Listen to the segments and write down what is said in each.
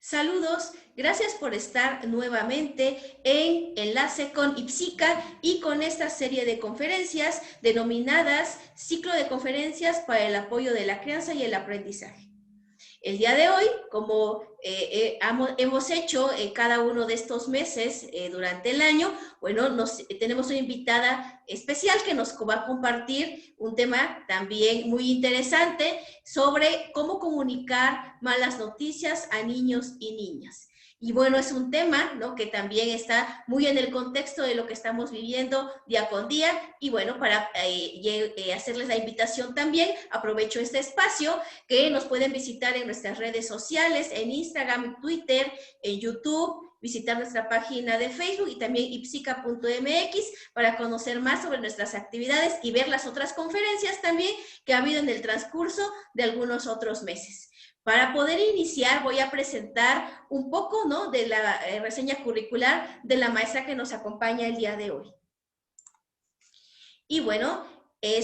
Saludos, gracias por estar nuevamente en Enlace con IPSICA y con esta serie de conferencias denominadas Ciclo de Conferencias para el Apoyo de la Crianza y el Aprendizaje. El día de hoy, como hemos hecho cada uno de estos meses durante el año, bueno, tenemos una invitada especial que nos va a compartir un tema también muy interesante sobre cómo comunicar malas noticias a niños y niñas. Y bueno, es un tema, ¿no?, que también está muy en el contexto de lo que estamos viviendo día con día. Y bueno, para hacerles la invitación también, aprovecho este espacio que nos pueden visitar en nuestras redes sociales, en Instagram, Twitter, en YouTube, visitar nuestra página de Facebook y también ipsica.mx para conocer más sobre nuestras actividades y ver las otras conferencias también que ha habido en el transcurso de algunos otros meses. Para poder iniciar, voy a presentar un poco, ¿no?, de la reseña curricular de la maestra que nos acompaña el día de hoy. Y bueno,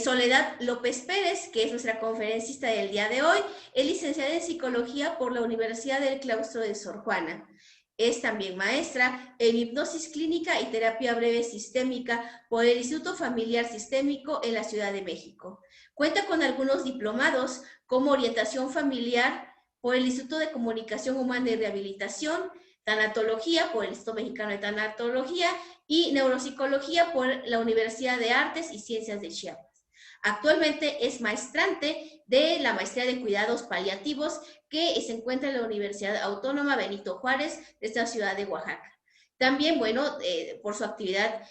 Soledad López Pérez, que es nuestra conferencista del día de hoy, es licenciada en Psicología por la Universidad del Claustro de Sor Juana. Es también maestra en Hipnosis Clínica y Terapia Breve Sistémica por el Instituto Familiar Sistémico en la Ciudad de México. Cuenta con algunos diplomados como Orientación Familiar por el Instituto de Comunicación Humana y Rehabilitación, Tanatología por el Instituto Mexicano de Tanatología y Neuropsicología por la Universidad de Artes y Ciencias de Chiapas. Actualmente es maestrante de la Maestría de Cuidados Paliativos que se encuentra en la Universidad Autónoma Benito Juárez de esta ciudad de Oaxaca. También, bueno, por su actividad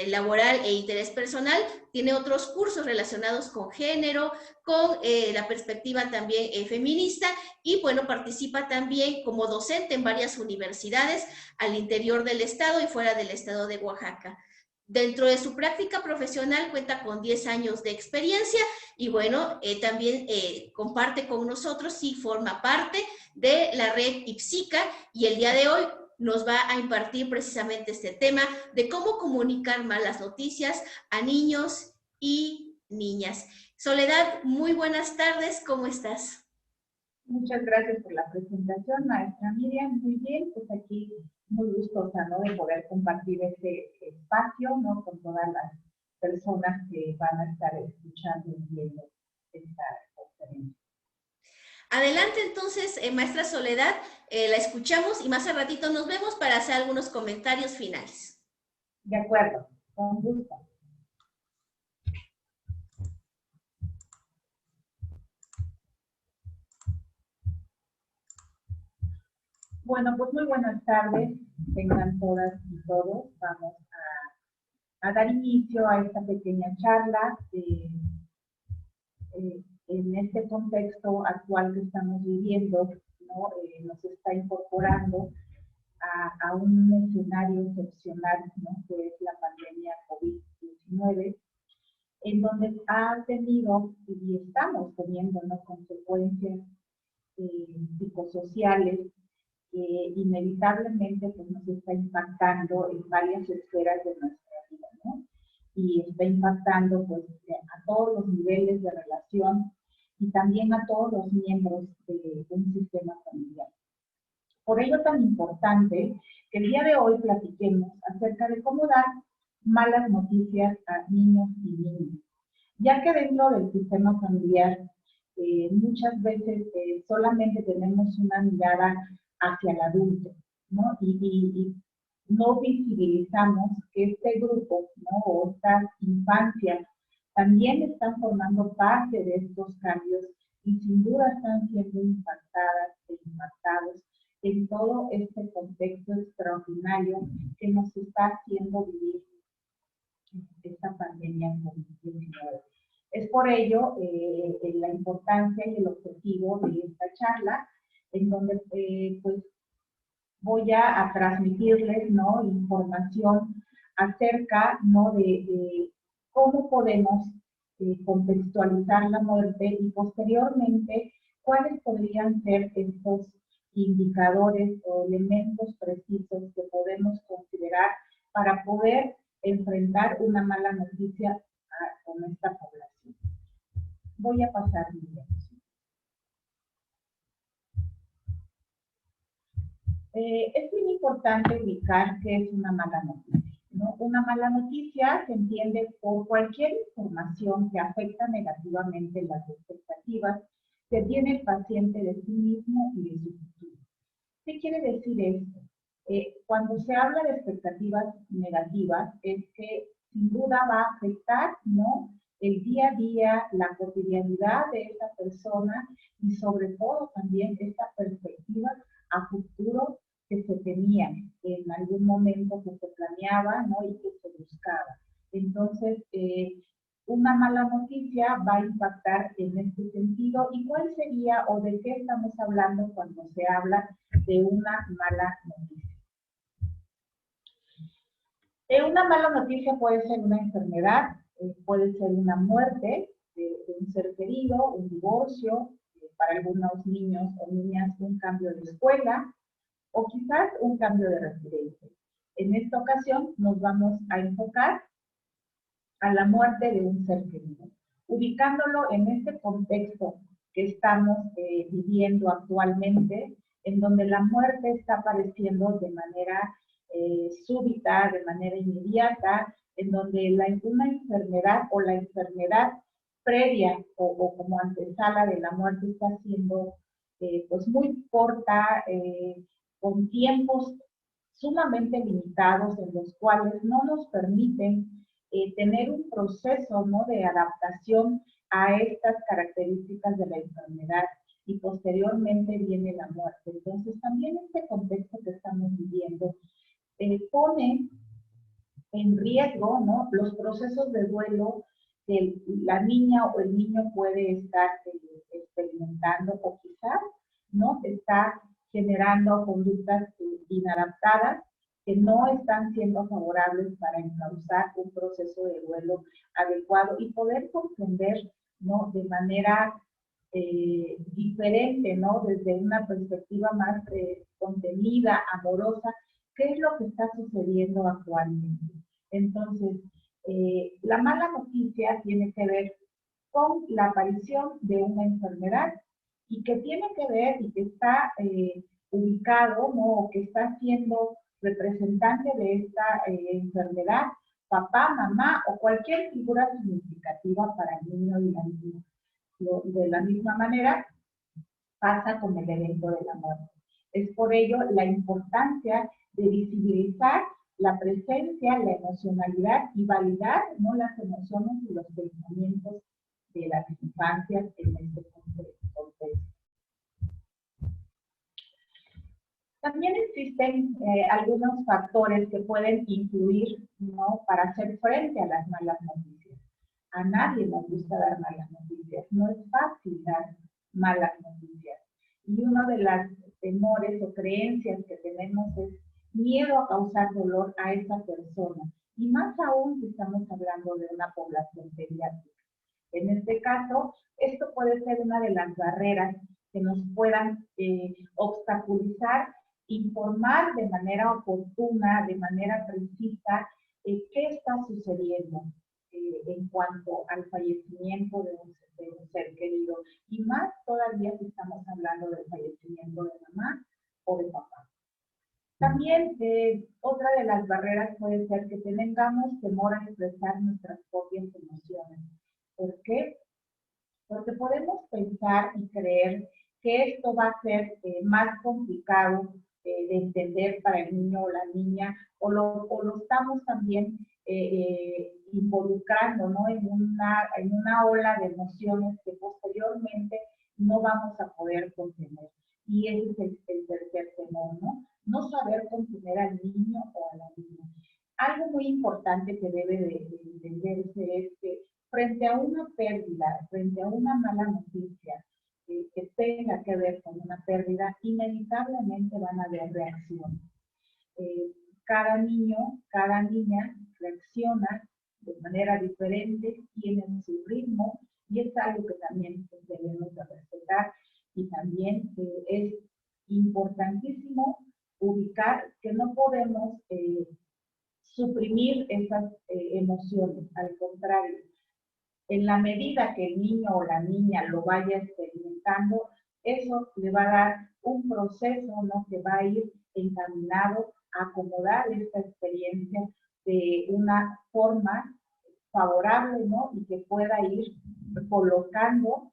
laboral e interés personal, tiene otros cursos relacionados con género, con la perspectiva también feminista y, bueno, participa también como docente en varias universidades al interior del estado y fuera del estado de Oaxaca. Dentro de su práctica profesional cuenta con 10 años de experiencia y bueno, también comparte con nosotros y forma parte de la red IPSICA y el día de hoy nos va a impartir precisamente este tema de cómo comunicar malas noticias a niños y niñas. Soledad, muy buenas tardes, ¿cómo estás? Muchas gracias por la presentación, maestra Miriam. Muy bien, pues aquí muy gustosa, ¿no?, de poder compartir este espacio, ¿no?, con todas las personas que van a estar escuchando y viendo esta conferencia. Adelante entonces, maestra Soledad, la escuchamos y más al ratito nos vemos para hacer algunos comentarios finales. De acuerdo, con gusto. Bueno, pues muy buenas tardes, tengan todas y todos. Vamos a dar inicio a esta pequeña charla en este contexto actual que estamos viviendo, ¿no? Nos está incorporando a un escenario excepcional, ¿no?, que es la pandemia COVID-19, en donde ha tenido y estamos teniendo, ¿no?, consecuencias psicosociales que inevitablemente pues, nos está impactando en varias esferas de nuestra vida, ¿no? Y está impactando pues, a todos los niveles de relación y también a todos los miembros de un sistema familiar. Por ello tan importante que el día de hoy platiquemos acerca de cómo dar malas noticias a niños y niñas, ya que dentro del sistema familiar muchas veces solamente tenemos una mirada hacia el adulto, ¿no? Y no visibilizamos que este grupo, ¿no?, o estas infancias también están formando parte de estos cambios y sin duda están siendo impactadas e impactados en todo este contexto extraordinario que nos está haciendo vivir esta pandemia COVID-19. Es por ello la importancia y el objetivo de esta charla, en donde pues voy a transmitirles, ¿no?, información acerca, ¿no?, de cómo podemos contextualizar la muerte y posteriormente cuáles podrían ser estos indicadores o elementos precisos que podemos considerar para poder enfrentar una mala noticia con esta población. Voy a pasar mi diapositiva. Es muy importante ubicar qué es una mala noticia, ¿no? Una mala noticia se entiende por cualquier información que afecta negativamente las expectativas que tiene el paciente de sí mismo y de su futuro. ¿Qué quiere decir esto? Cuando se habla de expectativas negativas, es que sin duda va a afectar, ¿no?, el día a día, la cotidianidad de esa persona y sobre todo también esta perspectiva a futuro que se tenía en algún momento, que se planeaba, ¿no?, y que se buscaba. Entonces, una mala noticia va a impactar en este sentido. ¿Y cuál sería o de qué estamos hablando cuando se habla de una mala noticia? Una mala noticia puede ser una enfermedad, puede ser una muerte de un ser querido, un divorcio, para algunos niños o niñas un cambio de escuela o quizás un cambio de residencia. En esta ocasión nos vamos a enfocar a la muerte de un ser querido, ubicándolo en este contexto que estamos viviendo actualmente, en donde la muerte está apareciendo de manera súbita, de manera inmediata, en donde una enfermedad o la enfermedad previa o como antesala de la muerte está siendo pues muy corta, con tiempos sumamente limitados en los cuales no nos permiten tener un proceso, ¿no?, de adaptación a estas características de la enfermedad y posteriormente viene la muerte. Entonces también este contexto que estamos viviendo pone en riesgo, ¿no?, los procesos de duelo que la niña o el niño puede estar experimentando o quizás, ¿no?, está generando conductas inadaptadas que no están siendo favorables para encauzar un proceso de duelo adecuado y poder comprender, ¿no?, de manera diferente, ¿no?, desde una perspectiva más contenida, amorosa, qué es lo que está sucediendo actualmente. Entonces, la mala noticia tiene que ver con la aparición de una enfermedad y que tiene que ver y que está ubicado, ¿no?, o que está siendo representante de esta enfermedad, papá, mamá o cualquier figura significativa para el niño y la niña. De la misma manera pasa con el evento de la muerte. Es por ello la importancia de visibilizar la presencia, la emocionalidad y validar, ¿no?, las emociones y los pensamientos de las infancias en este contexto. También existen algunos factores que pueden influir, ¿no?, para hacer frente a las malas noticias. A nadie nos gusta dar malas noticias, no es fácil dar malas noticias. Y uno de los temores o creencias que tenemos es miedo a causar dolor a esa persona. Y más aún si estamos hablando de una población pediátrica. En este caso, esto puede ser una de las barreras que nos puedan obstaculizar, informar de manera oportuna, de manera precisa, qué está sucediendo en cuanto al fallecimiento de un ser querido. Y más todavía si estamos hablando del fallecimiento de mamá o de papá. También otra de las barreras puede ser que tengamos temor a expresar nuestras propias emociones. ¿Por qué? Porque podemos pensar y creer que esto va a ser más complicado de entender para el niño o la niña, o lo estamos también involucrando, ¿no?, en una ola de emociones que posteriormente no vamos a poder contener. Y ese es el tercer temor, ¿no? No saber contener al niño o a la niña. Algo muy importante que debe de entenderse es que frente a una pérdida, frente a una mala noticia que tenga que ver con una pérdida, inevitablemente van a haber reacciones. Cada niño, cada niña reacciona de manera diferente, tiene su ritmo y es algo que también debemos de respetar. Y también es importantísimo ubicar que no podemos suprimir esas emociones, al contrario. En la medida que el niño o la niña lo vaya experimentando, eso le va a dar un proceso, ¿no?, que va a ir encaminado a acomodar esta experiencia de una forma favorable, ¿no? Y que pueda ir colocando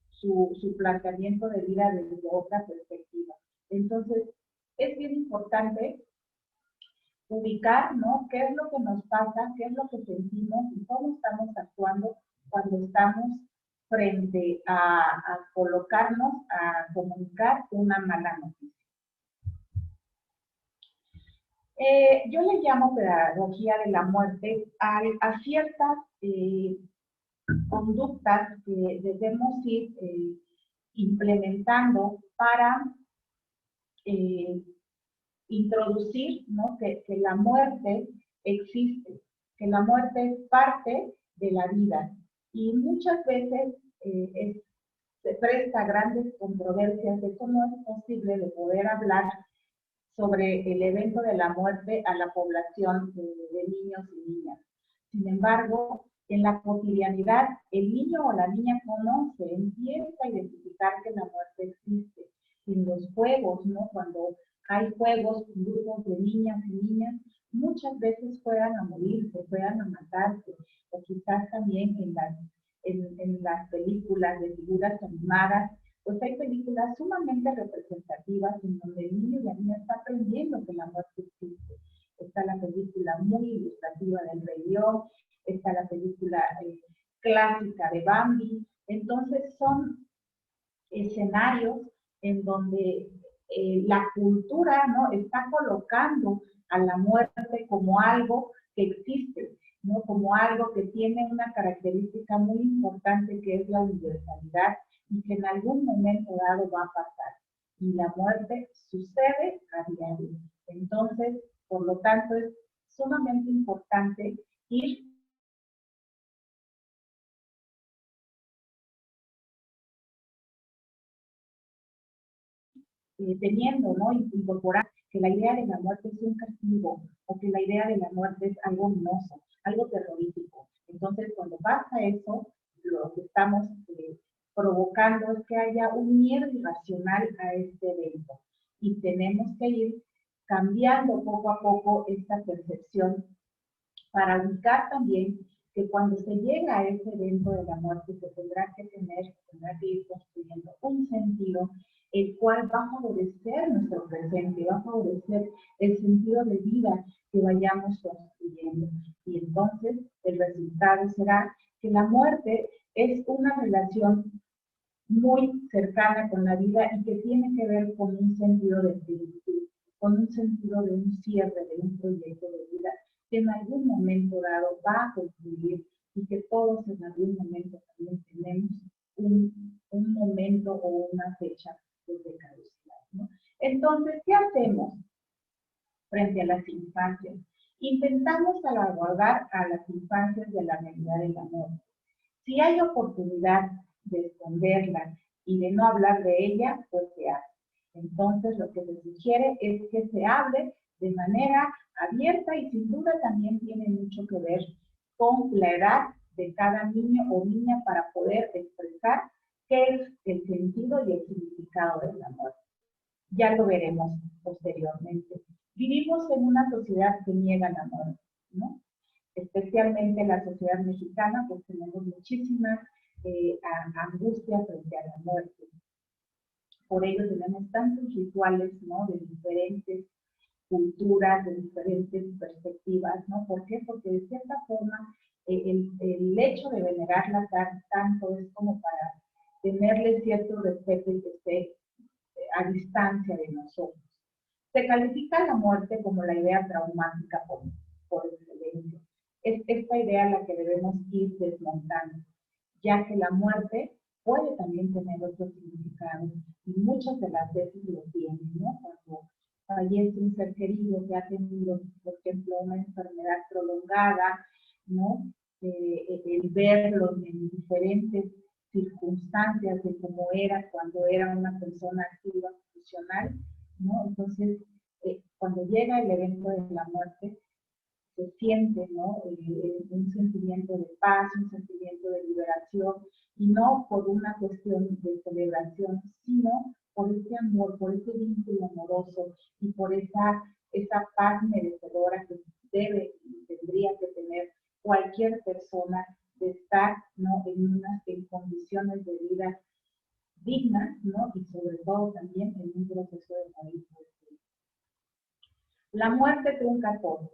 su planteamiento de vida desde otra perspectiva. Entonces, es bien importante ubicar, ¿no? ¿Qué es lo que nos pasa? ¿Qué es lo que sentimos? Y cómo estamos actuando cuando estamos frente a colocarnos, a comunicar una mala noticia. Yo le llamo pedagogía de la muerte a ciertas conductas que debemos ir implementando para introducir, ¿no? que la muerte existe, que la muerte es parte de la vida. Y muchas veces se presta grandes controversias de cómo es posible de poder hablar sobre el evento de la muerte a la población de niños y niñas. Sin embargo, en la cotidianidad, el niño o la niña conoce, empieza a identificar que la muerte existe. En los juegos, ¿no? Cuando hay juegos con grupos de niñas y niñas, muchas veces juegan a morirse, juegan a matarse, o quizás también en las películas de figuras animadas, pues hay películas sumamente representativas en donde el niño y la niña está aprendiendo que la muerte existe. Está la película muy ilustrativa del Rey León, está la película clásica de Bambi. Entonces son escenarios en donde la cultura, ¿no? está colocando a la muerte como algo que existe, ¿no? como algo que tiene una característica muy importante que es la universalidad y que en algún momento dado va a pasar. Y la muerte sucede a diario. Entonces, por lo tanto, es sumamente importante ir teniendo, ¿no? Incorporar que la idea de la muerte es un castigo o que la idea de la muerte es algo ominoso, algo terrorífico. Entonces, cuando pasa eso, lo que estamos provocando es que haya un miedo irracional a este evento. Y tenemos que ir cambiando poco a poco esta percepción para ubicar también que cuando se llega a ese evento de la muerte se tendrá que ir construyendo un sentido el cual va a favorecer nuestro presente, va a favorecer el sentido de vida que vayamos construyendo. Y entonces el resultado será que la muerte es una relación muy cercana con la vida y que tiene que ver con un sentido de plenitud, con un sentido de un cierre, de un proyecto de vida que en algún momento dado va a concluir y que todos en algún momento también tenemos un momento o una fecha de caducidad, ¿no? Entonces, ¿qué hacemos frente a las infancias? Intentamos salvaguardar a las infancias de la realidad del amor. Si hay oportunidad de esconderla y de no hablar de ella, pues se hace. Entonces, lo que se sugiere es que se hable de manera abierta y sin duda también tiene mucho que ver con la edad de cada niño o niña para poder expresar qué es el sentido y el significado del amor. Ya lo veremos posteriormente. Vivimos en una sociedad que niega el amor, ¿no? Especialmente en la sociedad mexicana, pues tenemos muchísimas angustia frente a la muerte. Por ello tenemos tantos rituales, ¿no? De diferentes culturas, de diferentes perspectivas, ¿no? ¿Por qué? Porque de cierta forma el hecho de venerarla tanto es como para tenerle cierto respeto y que esté a distancia de nosotros. Se califica la muerte como la idea traumática por excelencia. Es esta idea la que debemos ir desmontando, ya que la muerte puede también tener otros significados y muchas de las veces lo tienen, ¿no? Cuando fallece un ser querido que ha tenido, por ejemplo, una enfermedad prolongada, ¿no? El verlo en diferentes circunstancias de cómo era cuando era una persona activa, funcional, ¿no? Entonces, cuando llega el evento de la muerte, se siente, ¿no? Un sentimiento de paz, un sentimiento de liberación, y no por una cuestión de celebración, sino por ese amor, por ese vínculo amoroso y por esa paz merecedora que debe y tendría que tener cualquier persona de estar, ¿no?, en condiciones de vida dignas, ¿no?, y sobre todo también en un proceso de morir. La muerte trunca todo.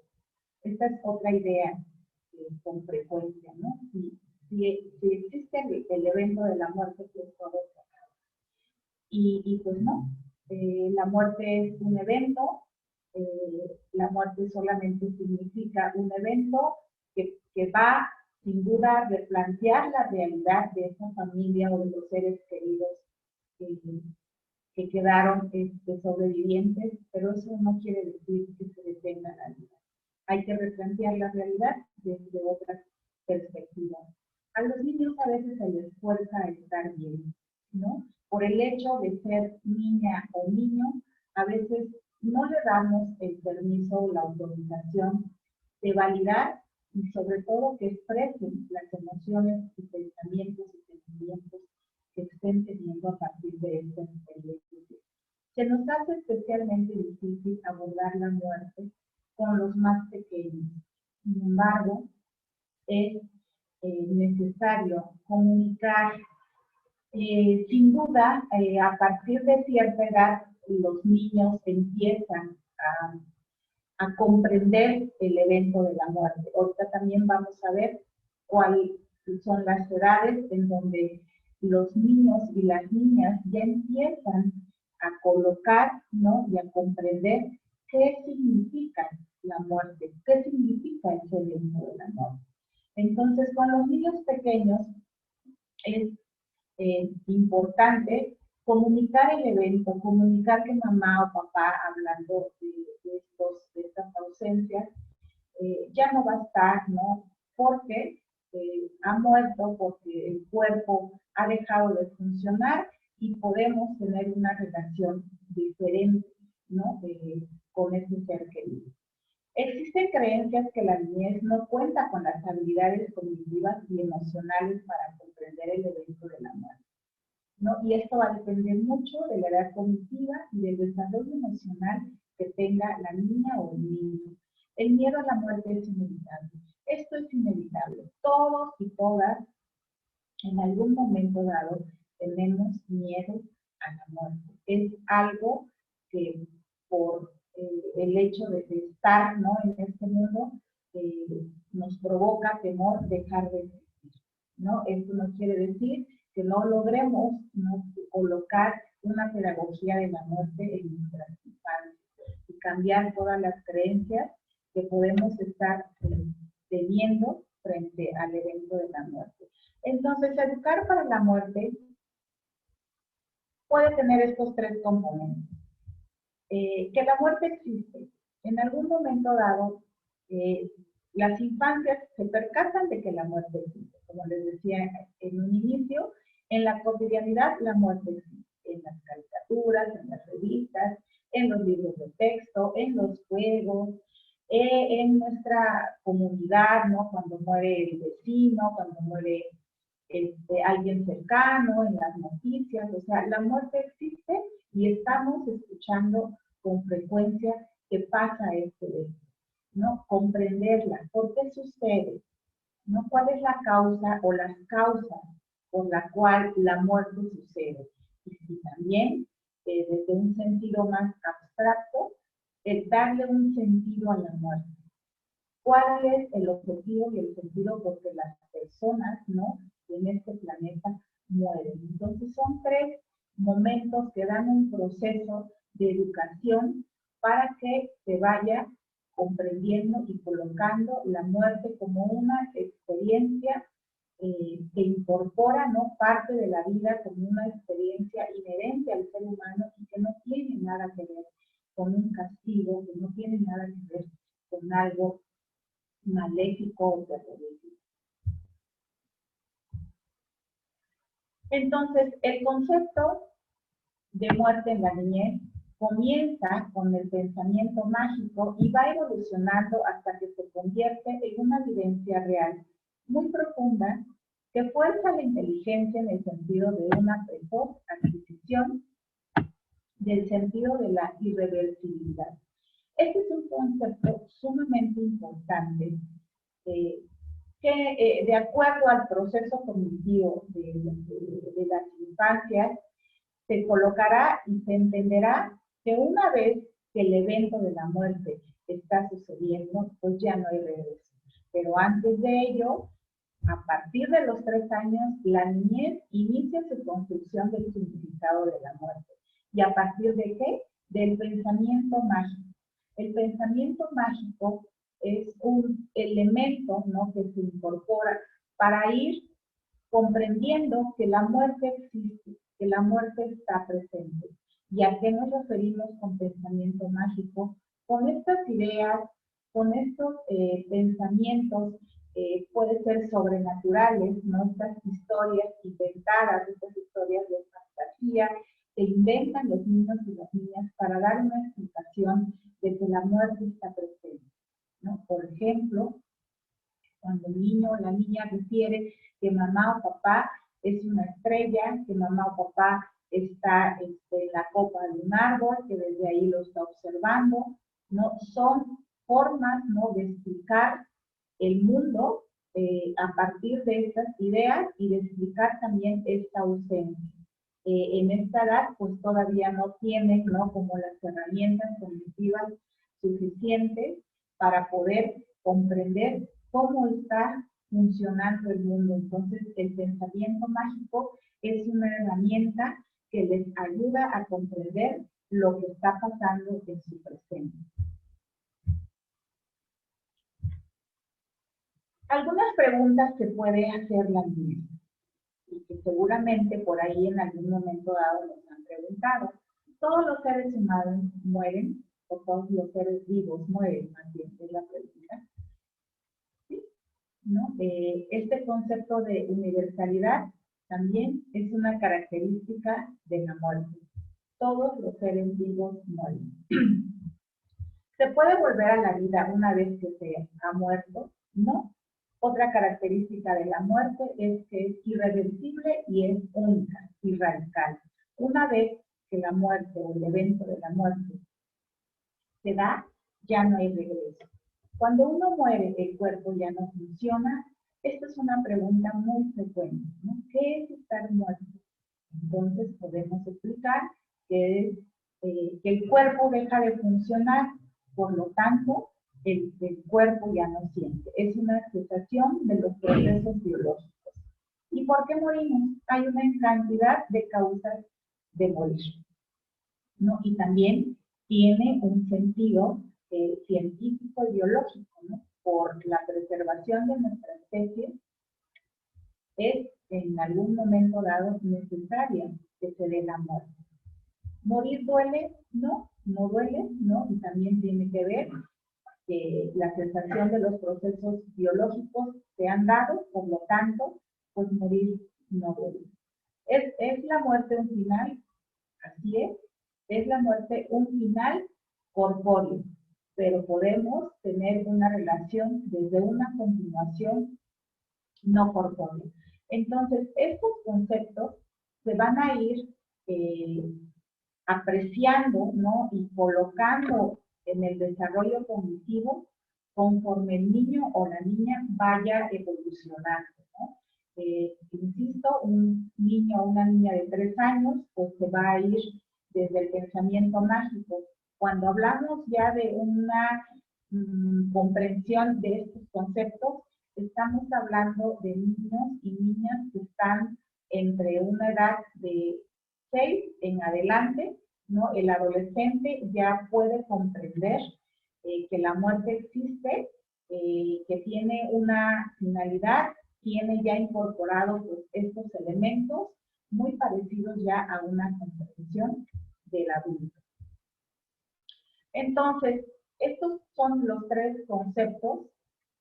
Esta es otra idea con frecuencia, ¿no? Si existe el evento de la muerte, pues todo se acaba. Y pues no, la muerte es un evento, la muerte solamente significa un evento que va sin duda a replantear la realidad de esa familia o de los seres queridos que quedaron sobrevivientes, pero eso no quiere decir que se detenga la vida. Hay que replantear la realidad desde otras perspectivas. A los niños a veces se les fuerza a estar bien, ¿no? Por el hecho de ser niña o niño, a veces no le damos el permiso o la autorización de validar y sobre todo que expresen las emociones y pensamientos y sentimientos que estén teniendo a partir de esta experiencia. Se nos hace especialmente difícil abordar la muerte con los más pequeños. Sin embargo, es necesario comunicar. Sin duda, a partir de cierta edad, los niños empiezan a comprender el evento de la muerte. Ahorita también vamos a ver cuáles son las edades en donde los niños y las niñas ya empiezan a colocar, ¿no?, y a comprender qué significa la muerte, qué significa ese evento de la muerte. Entonces, con los niños pequeños es importante comunicar el evento, comunicar que mamá o papá, hablando de estas ausencias, ya no va a estar, ¿no? Porque ha muerto, porque el cuerpo ha dejado de funcionar y podemos tener una relación diferente, ¿no?, con ese ser querido. Existen creencias que la niñez no cuenta con las habilidades cognitivas y emocionales para comprender el evento de la muerte, ¿no? Y esto va a depender mucho de la edad cognitiva y del desarrollo emocional que tenga la niña o el niño. El miedo a la muerte es inevitable. Esto es inevitable. Todos y todas, en algún momento dado, tenemos miedo a la muerte. Es algo que por el hecho de estar, ¿no?, en este mundo, nos provoca temor dejar de existir, ¿no? Esto no quiere decir que no logremos, ¿no?, colocar una pedagogía de la muerte en nuestras infancias y cambiar todas las creencias que podemos estar teniendo frente al evento de la muerte. Entonces, educar para la muerte puede tener estos tres componentes. Que la muerte existe. En algún momento dado, las infancias se percatan de que la muerte existe. Como les decía en un inicio, en la cotidianidad la muerte existe. En las caricaturas, en las revistas, en los libros de texto, en los juegos, en nuestra comunidad, ¿no?, cuando muere el vecino, cuando muere alguien cercano, en las noticias. O sea, la muerte existe y estamos escuchando con frecuencia que pasa esto, ¿no? Comprenderla, ¿por qué sucede? ¿No? ¿Cuál es la causa o las causas por la cual la muerte sucede? Y si también, desde un sentido más abstracto, el darle un sentido a la muerte. ¿Cuál es el objetivo y el sentido por que las personas, ¿no?, en este planeta mueren? Entonces son tres momentos que dan un proceso de educación para que se vaya comprendiendo y colocando la muerte como una experiencia que incorpora, ¿no?, parte de la vida como una experiencia inherente al ser humano y que no tiene nada que ver con un castigo, que no tiene nada que ver con algo maléfico o terrorífico. Entonces, el concepto de muerte en la niñez comienza con el pensamiento mágico y va evolucionando hasta que se convierte en una vivencia real, muy profunda, que fuerza la inteligencia en el sentido de una precoz adquisición del sentido de la irreversibilidad. Este es un concepto sumamente importante que de acuerdo al proceso cognitivo de las infancias, se colocará y se entenderá que una vez que el evento de la muerte está sucediendo, pues ya no hay regreso. Pero antes de ello, a partir de los 3 años, la niñez inicia su construcción del significado de la muerte. ¿Y a partir de qué? Del pensamiento mágico. El pensamiento mágico es un elemento, ¿no?, que se incorpora para ir comprendiendo que la muerte existe, que la muerte está presente. ¿Y a qué nos referimos con pensamiento mágico? Con estas ideas, con estos pensamientos, puede ser sobrenaturales, ¿no? Estas historias inventadas, estas historias de fantasía, que inventan los niños y las niñas para dar una explicación de que la muerte está presente, ¿no? Por ejemplo, cuando el niño o la niña refiere que mamá o papá es una estrella, que mamá o papá está en la copa de un árbol, que desde ahí lo está observando, ¿no? Son formas, ¿no?, de explicar el mundo a partir de estas ideas y de explicar también esta ausencia. En esta edad, pues todavía no tienen, ¿no?, como las herramientas cognitivas suficientes para poder comprender cómo está funcionando el mundo. Entonces, el pensamiento mágico es una herramienta que les ayuda a comprender lo que está pasando en su presente. Algunas preguntas que puede hacer la niña y que seguramente por ahí en algún momento dado nos han preguntado. ¿Todos los seres humanos mueren? ¿O todos los seres vivos mueren? Más bien es la pregunta. ¿Sí? ¿No? Este concepto de universalidad también es una característica de la muerte. Todos los seres vivos mueren. ¿Se puede volver a la vida una vez que se ha muerto? No. Otra característica de la muerte es que es irreversible y es única y radical. Una vez que la muerte o el evento de la muerte se da, ya no hay regreso. Cuando uno muere, el cuerpo ya no funciona. Esta es una pregunta muy frecuente, ¿no? ¿Qué es estar muerto? Entonces podemos explicar que el cuerpo deja de funcionar, por lo tanto, el cuerpo ya no siente. Es una cesación de los procesos biológicos. ¿Y por qué morimos? Hay una cantidad de causas de morir, ¿no? Y también tiene un sentido científico y biológico, ¿no? Por la preservación de nuestra especie, es en algún momento dado necesaria que se dé la muerte. ¿Morir duele? No, no duele, ¿no? Y también tiene que ver que la cesación de los procesos biológicos se han dado, por lo tanto, pues morir no duele. ¿Es la muerte un final? Así es la muerte un final corpóreo, pero podemos tener una relación desde una continuación no corpóreo. Entonces, estos conceptos se van a ir apreciando, ¿no?, y colocando en el desarrollo cognitivo conforme el niño o la niña vaya evolucionando, ¿no? Insisto, un niño o una niña de 3 años, pues se va a ir desde el pensamiento mágico. Cuando hablamos ya de una comprensión de estos conceptos, estamos hablando de niños y niñas que están entre una edad de 6 en adelante, ¿no? El adolescente ya puede comprender que la muerte existe, que tiene una finalidad, tiene ya incorporado pues, estos elementos muy parecidos ya a una comprensión del adulto. Entonces, estos son los 3 conceptos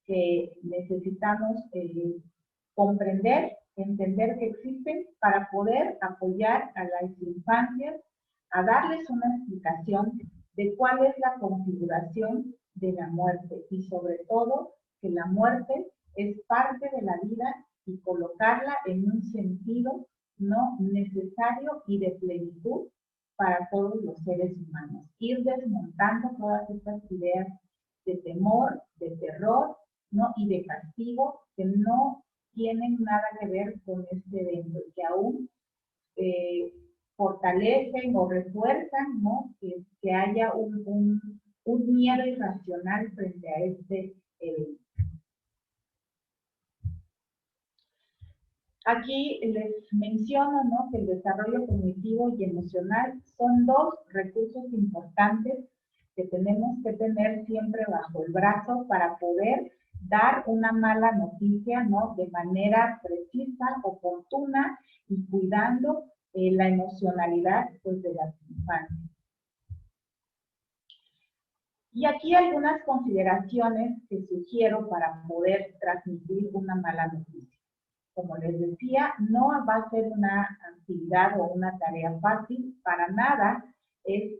que necesitamos comprender, entender que existen para poder apoyar a las infancias a darles una explicación de cuál es la configuración de la muerte y sobre todo que la muerte es parte de la vida y colocarla en un sentido no necesario y de plenitud para todos los seres humanos. Ir desmontando todas estas ideas de temor, de terror, ¿no? Y de castigo que no tienen nada que ver con este evento, que aún fortalecen o refuerzan, ¿no? Que haya un miedo irracional frente a este evento. Aquí les menciono, ¿no?, que el desarrollo cognitivo y emocional son dos recursos importantes que tenemos que tener siempre bajo el brazo para poder dar una mala noticia, ¿no?, de manera precisa, oportuna y cuidando la emocionalidad, pues, de las infancias. Y aquí algunas consideraciones que sugiero para poder transmitir una mala noticia. Como les decía, no va a ser una actividad o una tarea fácil, para nada es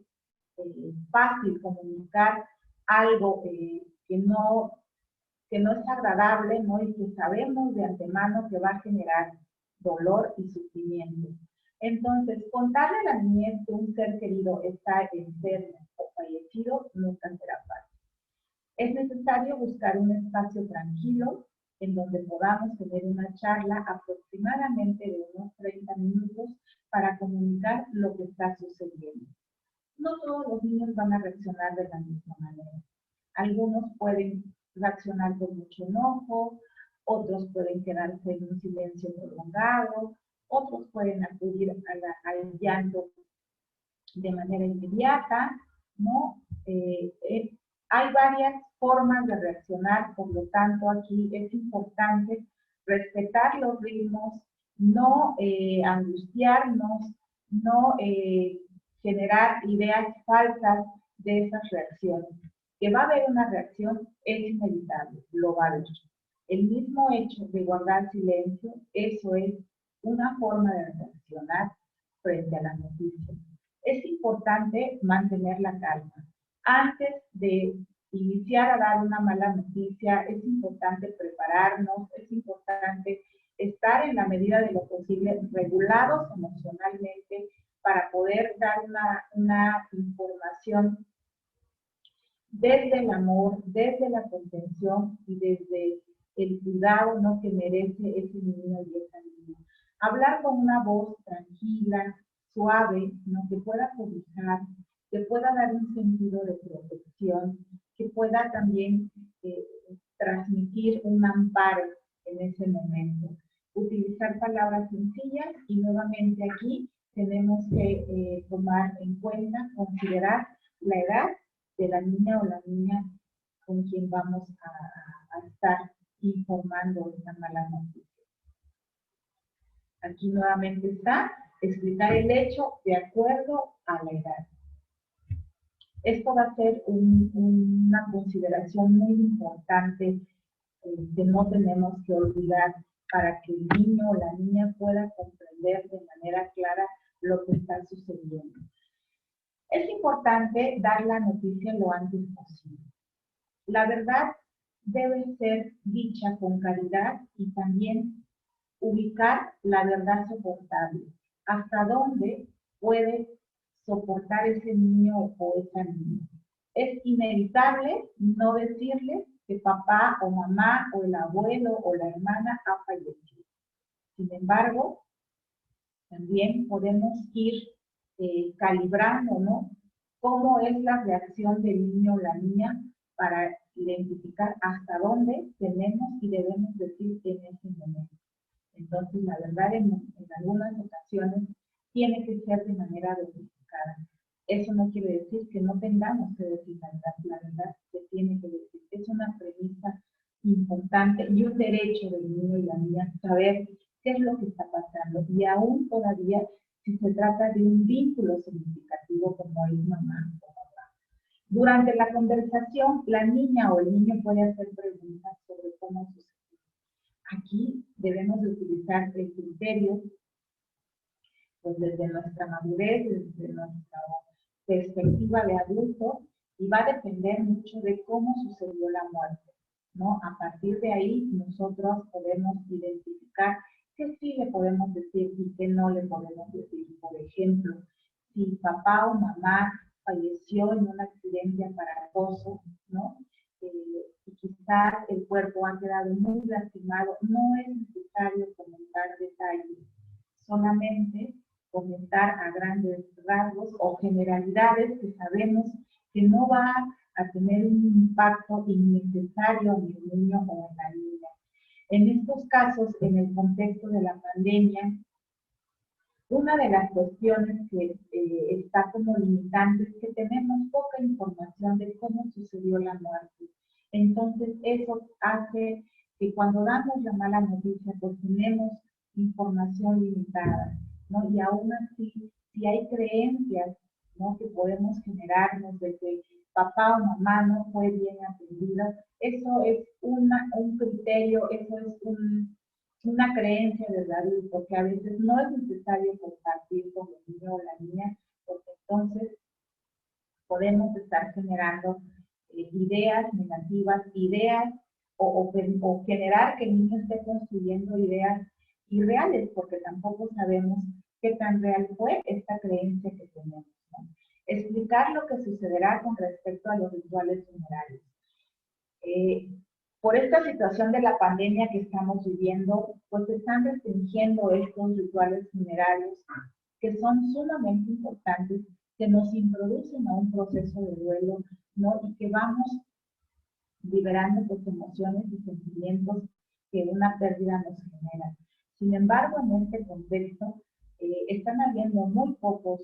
fácil comunicar algo que no es agradable, ¿no? Y que sabemos de antemano que va a generar dolor y sufrimiento. Entonces, contarle a la niñez que un ser querido está enfermo o fallecido nunca será fácil. Es necesario buscar un espacio tranquilo en donde podamos tener una charla aproximadamente de unos 30 minutos para comunicar lo que está sucediendo. No todos los niños van a reaccionar de la misma manera. Algunos pueden reaccionar con mucho enojo, otros pueden quedarse en un silencio prolongado, otros pueden acudir al llanto de manera inmediata, ¿no? Hay varias formas de reaccionar, por lo tanto aquí es importante respetar los ritmos, no angustiarnos, no generar ideas falsas de esas reacciones. Que va a haber una reacción es inevitable, lo va a haber. El mismo hecho de guardar silencio, eso es una forma de reaccionar frente a la noticia. Es importante mantener la calma. Antes de iniciar a dar una mala noticia, es importante prepararnos, es importante estar en la medida de lo posible regulados emocionalmente para poder dar una información desde el amor, desde la contención y desde el cuidado, ¿no?, que merece ese niño y esa niña. Hablar con una voz tranquila, suave, ¿no?, que pueda cobijar, que pueda dar un sentido de protección, que pueda también transmitir un amparo en ese momento. Utilizar palabras sencillas y nuevamente aquí tenemos que tomar en cuenta, considerar la edad de la niña o la niña con quien vamos a estar informando esta mala noticia. Aquí nuevamente está explicar el hecho de acuerdo a la edad. Esto va a ser una consideración muy importante que no tenemos que olvidar para que el niño o la niña pueda comprender de manera clara lo que está sucediendo. Es importante dar la noticia lo antes posible. La verdad debe ser dicha con caridad y también ubicar la verdad soportable. Hasta dónde puede soportar ese niño o esa niña. Es inevitable no decirle que papá o mamá o el abuelo o la hermana ha fallecido. Sin embargo, también podemos ir calibrando, ¿no?, cómo es la reacción del niño o la niña para identificar hasta dónde tenemos y debemos decir en ese momento. Entonces, la verdad, en algunas ocasiones tiene que ser de manera dosificada. Eso no quiere decir que no tengamos que decir la verdad se tiene que decir. Es una premisa importante y un derecho del niño y la niña saber qué es lo que está pasando. Y aún todavía, si se trata de un vínculo significativo como es mamá o papá. Durante la conversación, la niña o el niño puede hacer preguntas sobre cómo sucedió. Aquí debemos de utilizar el criterio, pues desde nuestra madurez, desde nuestra perspectiva de adulto, y va a depender mucho de cómo sucedió la muerte, ¿no? A partir de ahí, nosotros podemos identificar qué sí le podemos decir y qué no le podemos decir. Por ejemplo, si papá o mamá falleció en un accidente aparatoso, ¿no? Y quizás el cuerpo ha quedado muy lastimado, no es necesario comentar detalles, solamente comentar a grandes rasgos o generalidades que sabemos que no va a tener un impacto innecesario en el niño o en la niña. En estos casos, en el contexto de la pandemia, una de las cuestiones que está como limitante es que tenemos poca información de cómo sucedió la muerte. Entonces, eso hace que cuando damos la mala noticia, pues tenemos información limitada, ¿no? Y aún así, si hay creencias, ¿no?, que podemos generarnos de que papá o mamá no fue bien atendida, eso es un criterio, eso es una creencia del adulto, que a veces no es necesario compartir con el niño o la niña, porque entonces podemos estar generando ideas negativas, ideas o generar que el niño esté construyendo ideas irreales, porque tampoco sabemos qué tan real fue esta creencia que tenemos, ¿no? Explicar lo que sucederá con respecto a los rituales funerarios. Por esta situación de la pandemia que estamos viviendo, pues se están restringiendo estos rituales funerarios que son sumamente importantes, que nos introducen a un proceso de duelo, ¿no? Y que vamos liberando pues emociones y sentimientos que una pérdida nos genera. Sin embargo, en este contexto, están habiendo muy pocos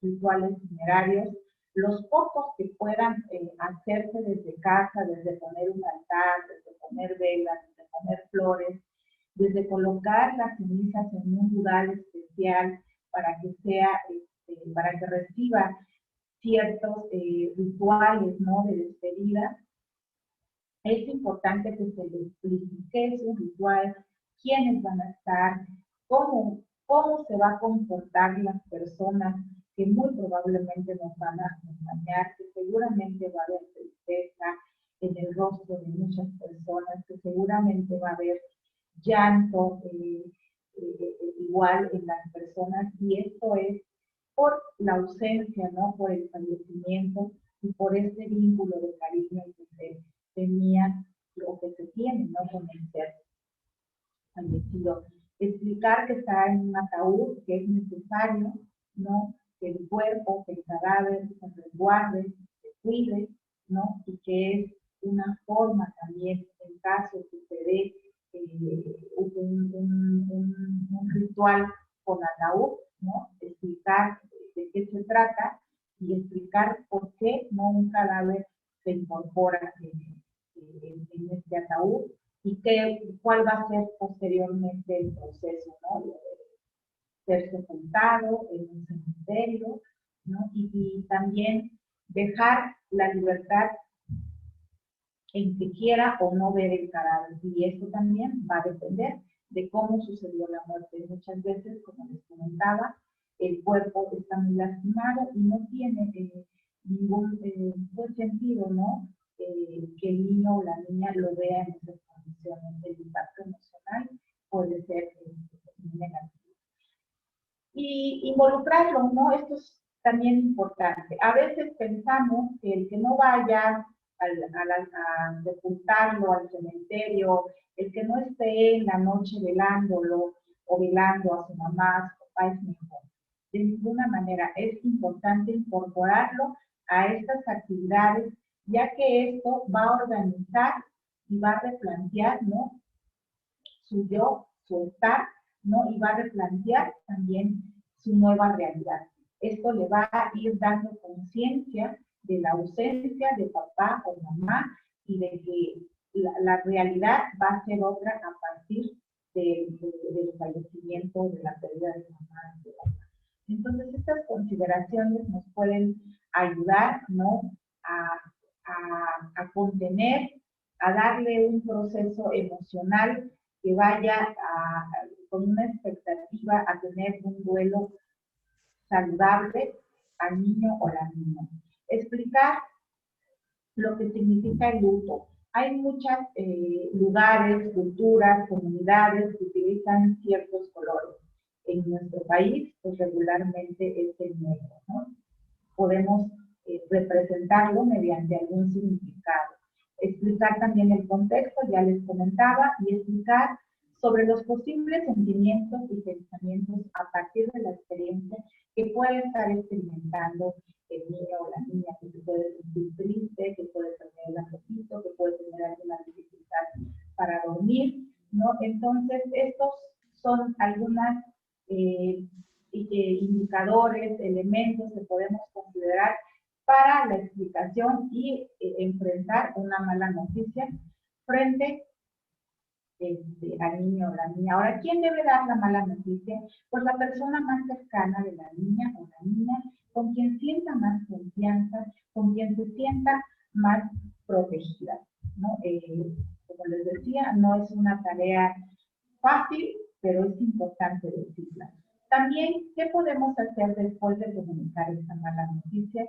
rituales funerarios. Los pocos que puedan hacerse desde casa, desde poner un altar, desde poner velas, desde poner flores, desde colocar las cenizas en un lugar especial para que sea, para que reciba ciertos rituales, ¿no?, de despedida. Es importante que se les explique qué es un ritual, quiénes van a estar, cómo se va a comportar las personas que muy probablemente nos van a acompañar, que seguramente va a haber tristeza en el rostro de muchas personas, que seguramente va a haber llanto igual en las personas, y esto es por la ausencia, ¿no?, por el fallecimiento y por este vínculo de cariño que se tenía o que se tiene, ¿no?, con el ser fallecido. Explicar que está en un ataúd, que es necesario, ¿no?, que el cuerpo, que el cadáver se resguarde, se cuide, ¿no?, y que es una forma también, en caso que se dé un ritual con ataúd, ¿no?, explicar de qué se trata y explicar por qué no un cadáver se incorpora en este ataúd y cuál va a ser posteriormente el proceso, ¿no?, ser sepultado en un cementerio, ¿no?, y también dejar la libertad en que quiera o no ver el cadáver. Y esto también va a depender de cómo sucedió la muerte. Muchas veces, como les comentaba, el cuerpo está muy lastimado y no tiene ningún sentido, ¿no?, que el niño o la niña lo vea en esas condiciones. El impacto emocional puede ser muy negativo. Y involucrarlo, ¿no? Esto es también importante. A veces pensamos que el que no vaya a sepultarlo al cementerio, el que no esté en la noche velándolo o velando a su mamá, a su papá, es mejor. De ninguna manera, es importante incorporarlo a estas actividades, ya que esto va a organizar y va a replantear, ¿no?, su yo, su estar, ¿no?, y va a replantear también su nueva realidad. Esto le va a ir dando conciencia de la ausencia de papá o mamá y de que la realidad va a ser otra a partir del fallecimiento, de la pérdida de mamá y de papá. Entonces, estas consideraciones nos pueden ayudar, ¿no?, a contener, a darle un proceso emocional que vaya con una expectativa a tener un duelo saludable al niño o la niña. Explicar lo que significa el luto. Hay muchos lugares, culturas, comunidades que utilizan ciertos colores. en nuestro país, pues regularmente es el negro, ¿no? Podemos representarlo mediante algún significado. Explicar también el contexto, ya les comentaba, y explicar sobre los posibles sentimientos y pensamientos a partir de la experiencia que puede estar experimentando el niño o la niña, que se puede sentir triste, que puede tener el apetito, que puede tener alguna dificultad para dormir, ¿no? Entonces, estos son algunos indicadores, elementos que podemos considerar para la explicación y enfrentar una mala noticia frente al niño o la niña. Ahora, ¿quién debe dar la mala noticia? Pues la persona más cercana de la niña o la niña, con quien sienta más confianza, con quien se sienta más protegida, ¿no? Como les decía, no es una tarea fácil, pero es importante decirla. También, ¿qué podemos hacer después de comunicar esta mala noticia?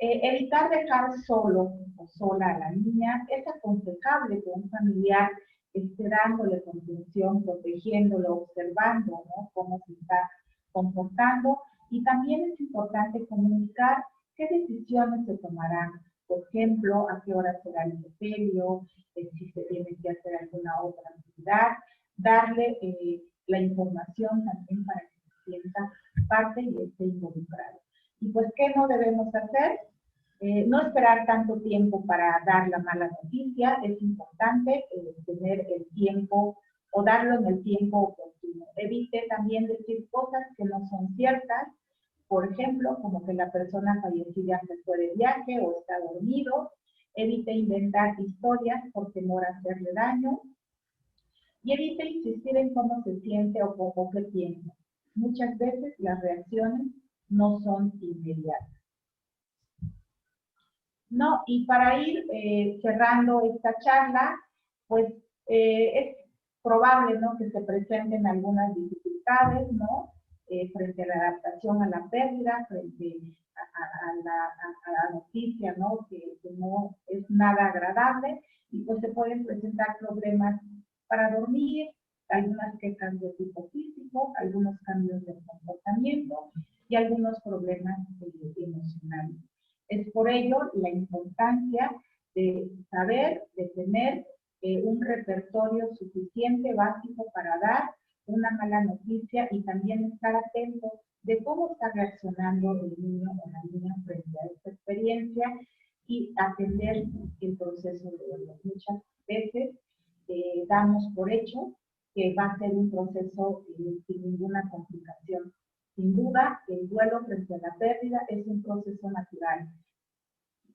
Evitar dejar solo o sola a la niña. Es aconsejable que un familiar esté dándole contención, protegiéndolo, observando, ¿no?, cómo se está comportando. Y también es importante comunicar qué decisiones se tomarán. Por ejemplo, a qué hora será el sepelio, si se tiene que hacer alguna otra actividad, darle la información también para que se sienta parte y esté involucrado. Y pues, ¿qué no debemos hacer? No esperar tanto tiempo para dar la mala noticia. Es importante tener el tiempo o darlo en el tiempo oportuno. Evite también decir cosas que no son ciertas, por ejemplo, como que la persona fallecida se fue de viaje o está dormido. Evite inventar historias por temor a hacerle daño. Y evite insistir en cómo se siente o qué piensa. Muchas veces las reacciones no son inmediatas. No, y para ir cerrando esta charla, pues es probable, ¿no?, que se presenten algunas dificultades, ¿no?, frente a la adaptación a la pérdida, frente a la noticia, ¿no?, que no es nada agradable, y pues se pueden presentar problemas para dormir, algunas quejas de tipo físico, algunos cambios de comportamiento y algunos problemas emocionales. Es por ello la importancia de saber, de tener un repertorio suficiente, básico, para dar una mala noticia y también estar atento de cómo está reaccionando el niño o la niña frente a esta experiencia y atender el proceso de duelo. Muchas veces damos por hecho que va a ser un proceso sin ninguna complicación. Sin duda, el duelo frente a la pérdida es un proceso natural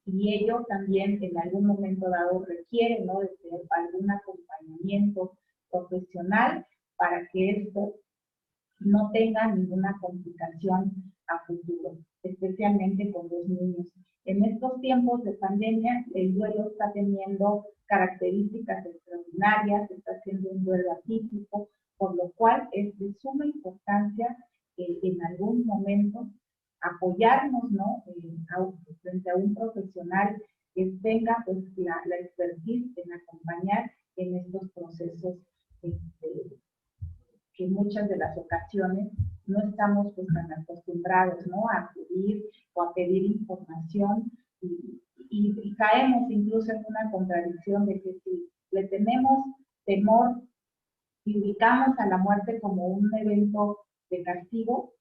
y ello también en algún momento dado requiere, ¿no?, de algún acompañamiento profesional para que esto no tenga ninguna complicación a futuro, especialmente con los niños. En estos tiempos de pandemia, el duelo está teniendo características extraordinarias, está siendo un duelo atípico, por lo cual es de suma importancia en algún momento apoyarnos, ¿no?, frente a un profesional que tenga pues la expertise en acompañar en estos procesos que muchas de las ocasiones no estamos pues tan acostumbrados, ¿no?, a acudir o a pedir información y caemos incluso en una contradicción de que si le tenemos temor y ubicamos a la muerte como un evento de castigo,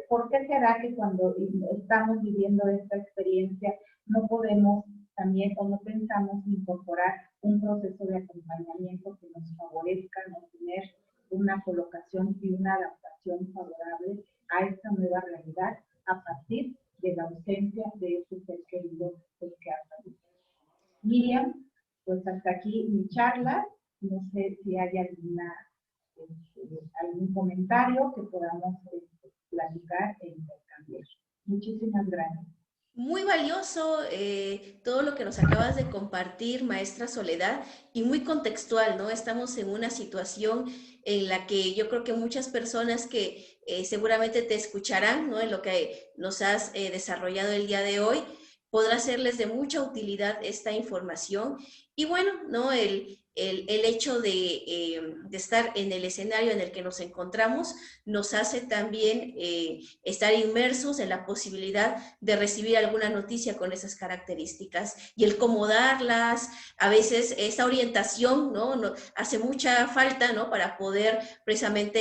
¿por qué será que cuando estamos viviendo esta experiencia no podemos también o no pensamos incorporar un proceso de acompañamiento que nos favorezca no tener una colocación y una adaptación favorable a esta nueva realidad a partir de la ausencia de ese ser querido que ha fallecido? Miriam, pues hasta aquí mi charla. No sé si hay algún comentario que podamos platicar e intercambiar. Muchísimas gracias. Muy valioso todo lo que nos acabas de compartir, maestra Soledad, y muy contextual, ¿no? Estamos en una situación en la que yo creo que muchas personas que seguramente te escucharán, ¿no?, en lo que nos has desarrollado el día de hoy, podrá serles de mucha utilidad esta información. Y bueno, ¿no? El hecho de estar en el escenario en el que nos encontramos nos hace también estar inmersos en la posibilidad de recibir alguna noticia con esas características y el cómo darlas. A veces esa orientación, ¿no? Hace mucha falta, ¿no? Para poder precisamente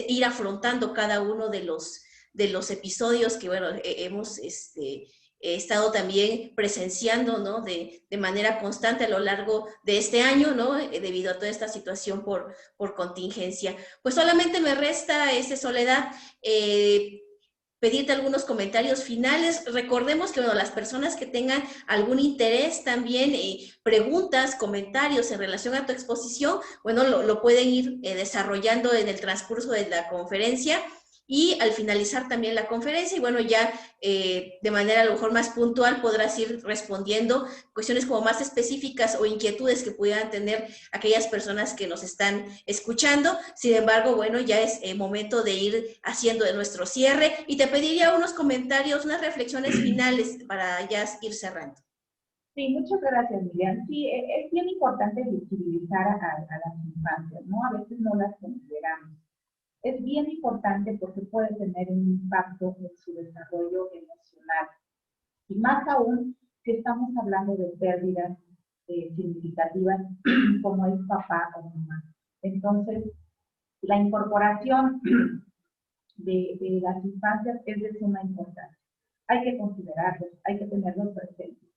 ir afrontando cada uno de los episodios que, bueno, hemos he estado también presenciando, ¿no? De manera constante a lo largo de este año, ¿no? Debido a toda esta situación por contingencia. Pues solamente me resta, Soledad, pedirte algunos comentarios finales. Recordemos que, bueno, las personas que tengan algún interés también, preguntas, comentarios en relación a tu exposición, bueno, lo pueden ir desarrollando en el transcurso de la conferencia. Y al finalizar también la conferencia, y bueno, ya de manera a lo mejor más puntual podrás ir respondiendo cuestiones como más específicas o inquietudes que pudieran tener aquellas personas que nos están escuchando. Sin embargo, bueno, ya es momento de ir haciendo de nuestro cierre y te pediría unos comentarios, unas reflexiones finales para ya ir cerrando. Sí, muchas gracias, Miriam. Sí, es bien importante visibilizar a las infancias, ¿no? A veces no las consideramos. Es bien importante porque puede tener un impacto en su desarrollo emocional. Y más aún si estamos hablando de pérdidas significativas como es papá o mamá. Entonces, la incorporación de las infancias es de suma importancia. Hay que considerarlos, hay que tenerlos presentes.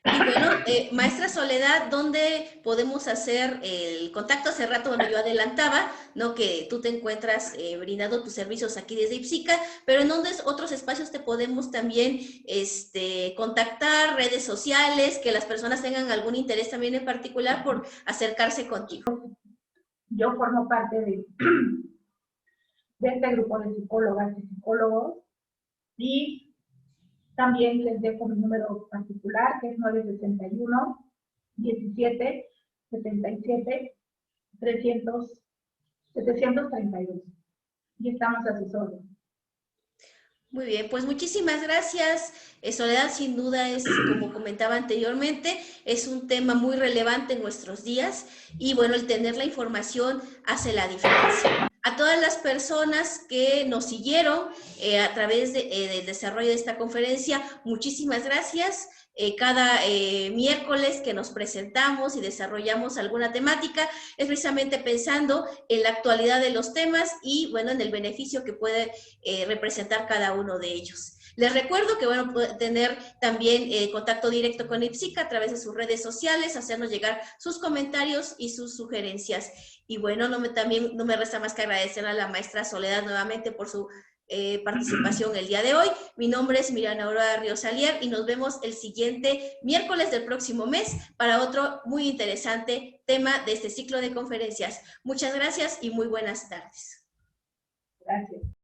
Y bueno, maestra Soledad, ¿dónde podemos hacer el contacto? Hace rato, bueno, yo adelantaba, ¿no? Que tú te encuentras brindando tus servicios aquí desde IPSICA, pero ¿en dónde otros espacios te podemos también contactar, redes sociales, que las personas tengan algún interés también en particular por acercarse contigo? Yo formo parte de este grupo de psicólogas y psicólogos y también les dejo mi número particular, que es 961 17 77 300 732. Y estamos a sus órdenes. Muy bien, pues muchísimas gracias. Soledad, sin duda es, como comentaba anteriormente, es un tema muy relevante en nuestros días y bueno, el tener la información hace la diferencia. A todas las personas que nos siguieron a través del desarrollo de esta conferencia, muchísimas gracias. Cada miércoles que nos presentamos y desarrollamos alguna temática es precisamente pensando en la actualidad de los temas y bueno, en el beneficio que puede representar cada uno de ellos. Les recuerdo que bueno, pueden tener también contacto directo con IPSICA a través de sus redes sociales, hacernos llegar sus comentarios y sus sugerencias. Y bueno, también no me resta más que agradecer a la maestra Soledad nuevamente por su participación el día de hoy. Mi nombre es Miriam Aurora Ríos Alier y nos vemos el siguiente miércoles del próximo mes para otro muy interesante tema de este ciclo de conferencias. Muchas gracias y muy buenas tardes. Gracias.